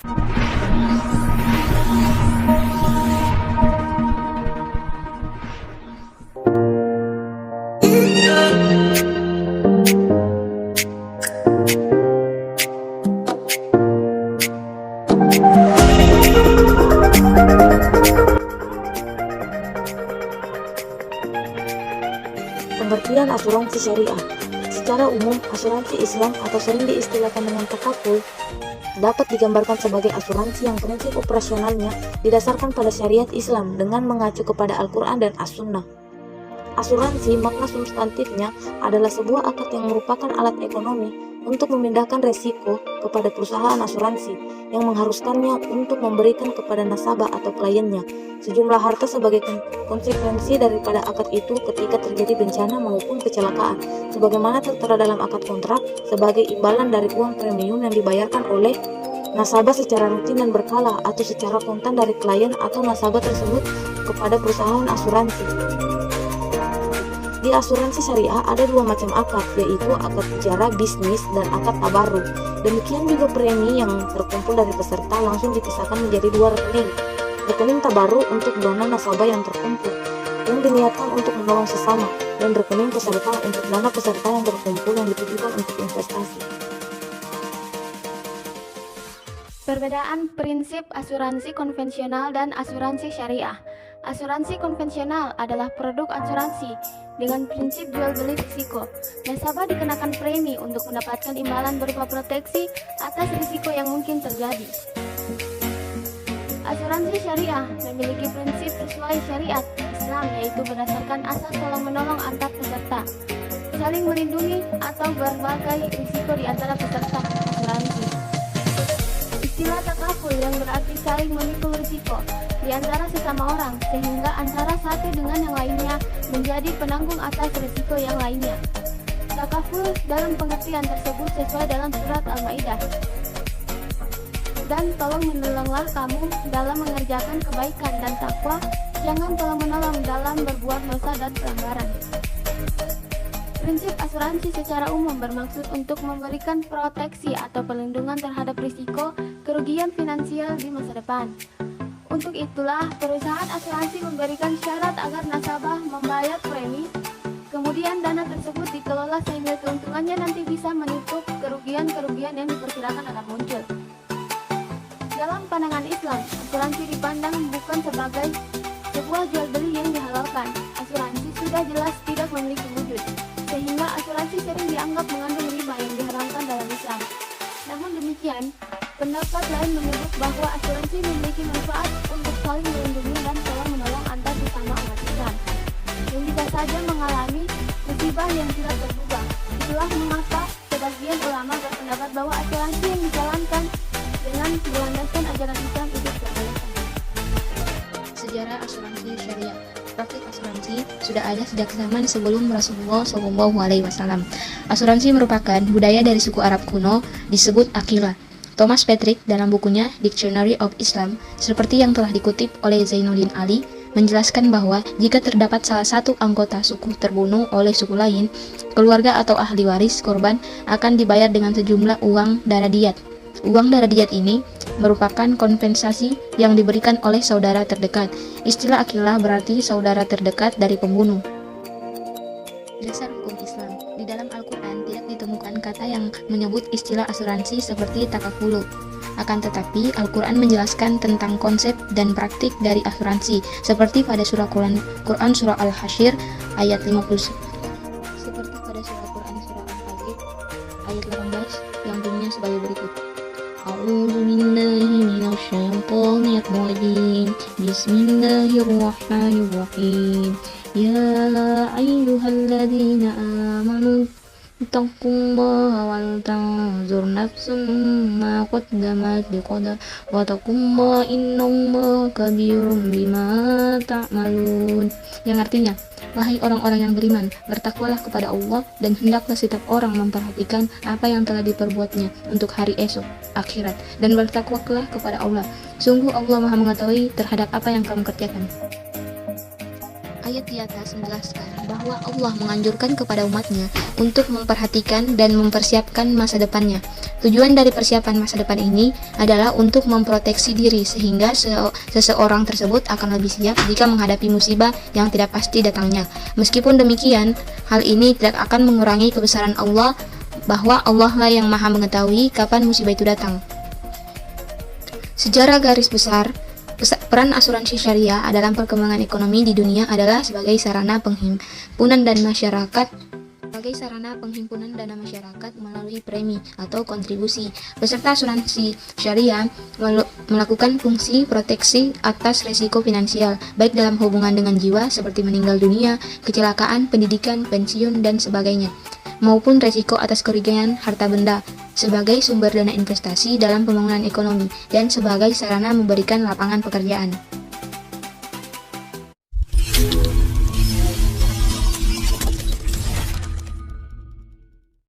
Pengertian asuransi syariah. Secara umum, asuransi Islam atau sering diistilahkan dengan takaful dapat digambarkan sebagai asuransi yang prinsip operasionalnya didasarkan pada syariat Islam dengan mengacu kepada Al-Quran dan As-Sunnah. Asuransi makna substantifnya adalah sebuah akad yang merupakan alat ekonomi untuk memindahkan resiko kepada perusahaan asuransi yang mengharuskannya untuk memberikan kepada nasabah atau kliennya sejumlah harta sebagai konsekuensi daripada akad itu ketika terjadi bencana maupun kecelakaan, sebagaimana tertera dalam akad kontrak sebagai imbalan dari uang premium yang dibayarkan oleh nasabah secara rutin dan berkala atau secara kontan dari klien atau nasabah tersebut kepada perusahaan asuransi. Di asuransi syariah ada dua macam akad, yaitu akad ijara bisnis dan akad tabarruk. Demikian juga premi yang terkumpul dari peserta langsung dipisahkan menjadi dua rekening. Rekening tabarruk untuk dana nasabah yang terkumpul, yang diniatkan untuk menolong sesama, dan rekening peserta untuk dana peserta yang terkumpul yang ditujukan untuk investasi. Perbedaan prinsip asuransi konvensional dan asuransi syariah. Asuransi konvensional adalah produk asuransi dengan prinsip jual beli risiko. Nasabah dikenakan premi untuk mendapatkan imbalan berupa proteksi atas risiko yang mungkin terjadi. Asuransi syariah memiliki prinsip sesuai syariat Islam, yaitu berdasarkan asas tolong-menolong antar peserta, saling melindungi atau berbagai risiko di antara peserta asuransi. Istilah takaful yang berarti saling memikul risiko di antara sesama orang, sehingga antara satu dengan yang lainnya menjadi penanggung atas risiko yang lainnya. Takaful dalam pengertian tersebut sesuai dalam surat Al-Maidah. Dan tolong menolonglah kamu dalam mengerjakan kebaikan dan takwa, jangan tolong menolong dalam berbuat dosa dan pelanggaran. Prinsip asuransi secara umum bermaksud untuk memberikan proteksi atau perlindungan terhadap risiko kerugian finansial di masa depan. Untuk itulah, perusahaan asuransi memberikan syarat agar nasabah membayar premi, kemudian dana tersebut dikelola sehingga keuntungannya nanti bisa menutup kerugian-kerugian yang diperkirakan akan muncul. Dalam pandangan Islam, asuransi dipandang bukan sebagai sebuah jual beli yang dihalalkan. Asuransi sudah jelas tidak memiliki wujud, sehingga asuransi sering dianggap mengandung riba yang diharamkan dalam Islam. Namun demikian, pendapat lain menyebut bahwa asuransi memiliki manfaat untuk saling melindungi dan tolong menolong antar sesama umat Islam yang bisa saja mengalami musibah yang tidak terduga. Itulah mengapa sebagian ulama berpendapat bahwa asuransi yang dijalankan dengan berlandaskan ajaran Islam itu diperbolehkan. Sejarah asuransi syariah. Praktik asuransi sudah ada sejak zaman sebelum Rasulullah SAW. Asuransi merupakan budaya dari suku Arab kuno disebut akilah. Thomas Patrick dalam bukunya Dictionary of Islam, seperti yang telah dikutip oleh Zainuddin Ali, menjelaskan bahwa jika terdapat salah satu anggota suku terbunuh oleh suku lain, keluarga atau ahli waris korban akan dibayar dengan sejumlah uang darah diat. Uang darah diat ini merupakan kompensasi yang diberikan oleh saudara terdekat. Istilah akilah berarti saudara terdekat dari pembunuh. Dasar hukum Islam. Di dalam Al-Quran tidak ditemukan kata yang menyebut istilah asuransi seperti takafulu. Akan tetapi, Al-Quran menjelaskan tentang konsep dan praktik dari asuransi, seperti pada surah Quran surah Al-Hasyr ayat 50. Seperti pada surah Quran surah Al-Fajr ayat 18 yang bunyinya sebagai berikut. A'udzu billahi minasyaitonir rajim. Bismillahirrahmanirrahim. Ya ayyuhalladzina amanu ittaqullaha wal tanzur nafsum ma qaddamat liqad wa taqullaha innallaha kabirum bima ta'malun. Yang artinya, wahai orang-orang yang beriman, bertakwalah kepada Allah dan hendaklah setiap orang memperhatikan apa yang telah diperbuatnya untuk hari esok, akhirat, dan bertakwalah kepada Allah. Sungguh Allah Maha mengetahui terhadap apa yang kamu kerjakan. Ayat di atas menjelaskan bahwa Allah menganjurkan kepada umatnya untuk memperhatikan dan mempersiapkan masa depannya. Tujuan dari persiapan masa depan ini adalah untuk memproteksi diri sehingga seseorang tersebut akan lebih siap jika menghadapi musibah yang tidak pasti datangnya. Meskipun demikian, hal ini tidak akan mengurangi kebesaran Allah, bahwa Allah lah yang maha mengetahui kapan musibah itu datang. Secara garis besar, peran asuransi syariah dalam perkembangan ekonomi di dunia adalah sebagai sarana penghimpunan dana masyarakat melalui premi atau kontribusi. Peserta asuransi syariah melakukan fungsi proteksi atas risiko finansial, baik dalam hubungan dengan jiwa seperti meninggal dunia, kecelakaan, pendidikan, pensiun, dan sebagainya, maupun risiko atas kerugian harta benda sebagai sumber dana investasi dalam pembangunan ekonomi dan sebagai sarana memberikan lapangan pekerjaan.